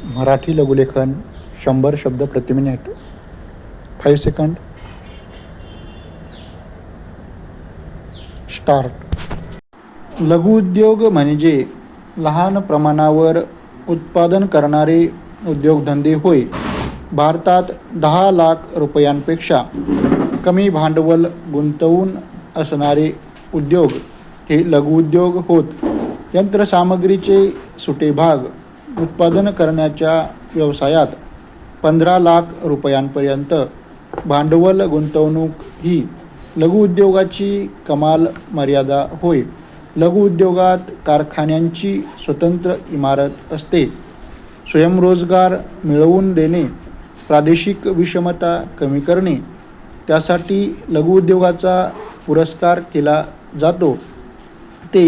मराठी लघुलेखन 100 शब्द प्रति minute. 5 second. Start. लघुउद्योग म्हणजे लहान प्रमाणावर उत्पादन करणारे उद्योगधंदे होय. भारतात 10 लाख रुपयांपेक्षा कमी भांडवल गुंतवून असणारे उद्योग हे लघुउद्योग होत. यंत्रसामग्रीचे सुटे भाग उत्पादन करण्याच्या व्यवसायात 15 लाख रुपयांपर्यंत भांडवल गुंतवणूक ही लघुउद्योगाची कमाल मर्यादा होय. लघुउद्योगात कारखान्यांची स्वतंत्र इमारत असते. स्वयंरोजगार मिळवून देणे, प्रादेशिक विषमता कमी करणे, त्यासाठी लघुउद्योगाचा पुरस्कार केला जातो. ते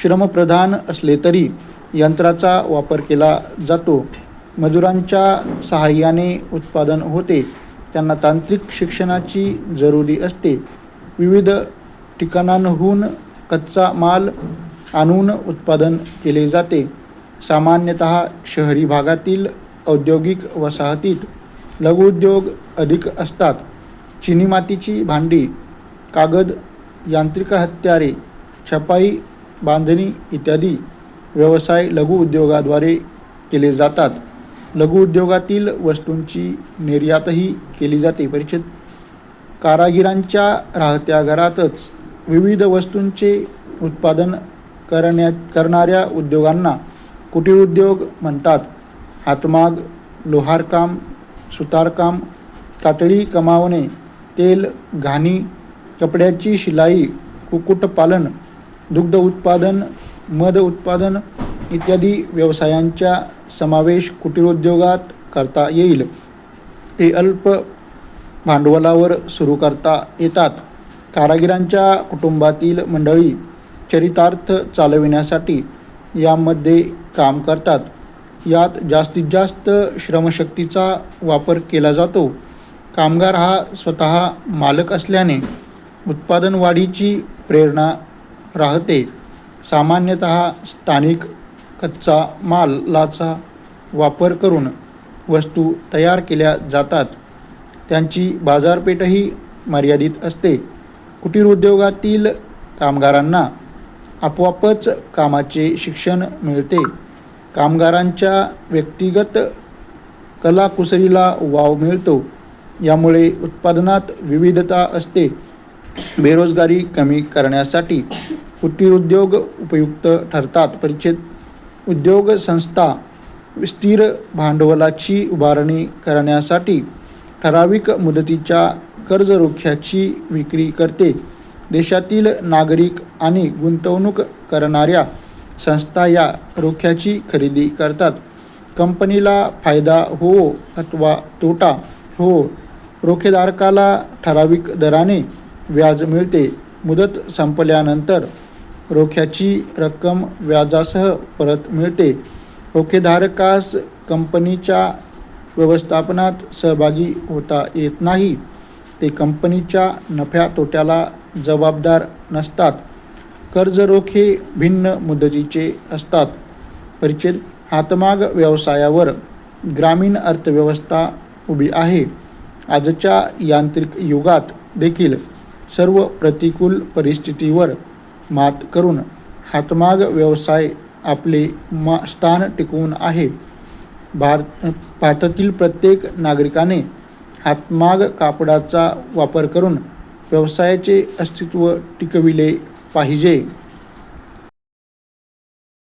श्रमप्रधान असले तरी यंत्राचा वापर केला जातो. मजुरांच्या सहाय्याने उत्पादन होते. त्यांना तांत्रिक शिक्षणाची जरुरी असते. विविध ठिकाणांहून कच्चा माल आणून उत्पादन केले जाते. सामान्यतः शहरी भागातील औद्योगिक वसाहतीत लघुउद्योग अधिक असतात. चिनी मातीची भांडी, कागद, यांत्रिक हत्यारे, छपाई, बांधणी इत्यादी व्यवसाय लघुउद्योगाद्वारे केले जातात. लघुउद्योगातील वस्तूंची निर्यातही केली जाते. परिच्छेद. कारागिरांच्या राहत्या घरातच विविध वस्तूंचे उत्पादन करणाऱ्या उद्योगांना कुटीर उद्योग म्हणतात. हातमाग, लोहारकाम, सुतारकाम, कातडी कमावणे, तेल घाणी, कपड्याची शिलाई, कुक्कुटपालन, दुग्ध उत्पादन, मध उत्पादन इत्यादी व्यवसायांचा समावेश कुटीर उद्योगात करता येईल. ते अल्प भांडवलावर सुरू करता येतात. कारागिरांच्या कुटुंबातील मंडळी चरितार्थ चालविण्यासाठी यामध्ये काम करतात. यात जास्तीत जास्त श्रमशक्तीचा वापर केला जातो. कामगार हा स्वतः मालक असल्याने उत्पादन वाढीची प्रेरणा राहते. सामान्यतः स्थानिक कच्चा मालाचा वापर करून वस्तू तयार केल्या जातात. त्यांची बाजारपेठही मर्यादित असते. कुटीर उद्योगातील कामगारांना आपोआपच कामाचे शिक्षण मिळते. कामगारांच्या व्यक्तिगत कलाकुसरीला वाव मिळतो. यामुळे उत्पादनात विविधता असते. बेरोजगारी कमी करण्यासाठी कुटीर उद्योग उपयुक्त ठरतात. परिच्छेद. उद्योग संस्था स्थिर भांडवलाची उभारणी करण्यासाठी ठराविक मुदतीच्या कर्ज रोख्याची विक्री करते. देशातील नागरिक आणि गुंतवणूक करणाऱ्या संस्था या रोख्याची खरेदी करतात. कंपनीला फायदा हो अथवा तोटा हो, रोखेधारकाला ठराविक दराने व्याज मिळते. मुदत संपल्यानंतर रोख्याची रक्कम व्याजासह परत मिळते. रोखेधारकास कंपनीच्या व्यवस्थापनात सहभागी होता येत नाही. ते कंपनीच्या नफ्या तोट्याला जबाबदार नसतात. कर्ज रोखे भिन्न मुदतीचे असतात. परिच्छेद. हातमाग व्यवसायावर ग्रामीण अर्थव्यवस्था उभी आहे. आजच्या यांत्रिक युगात देखील सर्व प्रतिकूल परिस्थितीवर मात करून हातमाग व्यवसाय आपले स्थान टिकवून आहे. भारतातील प्रत्येक नागरिकाने हातमाग कापडाचा वापर करून व्यवसायाचे अस्तित्व टिकविले पाहिजे.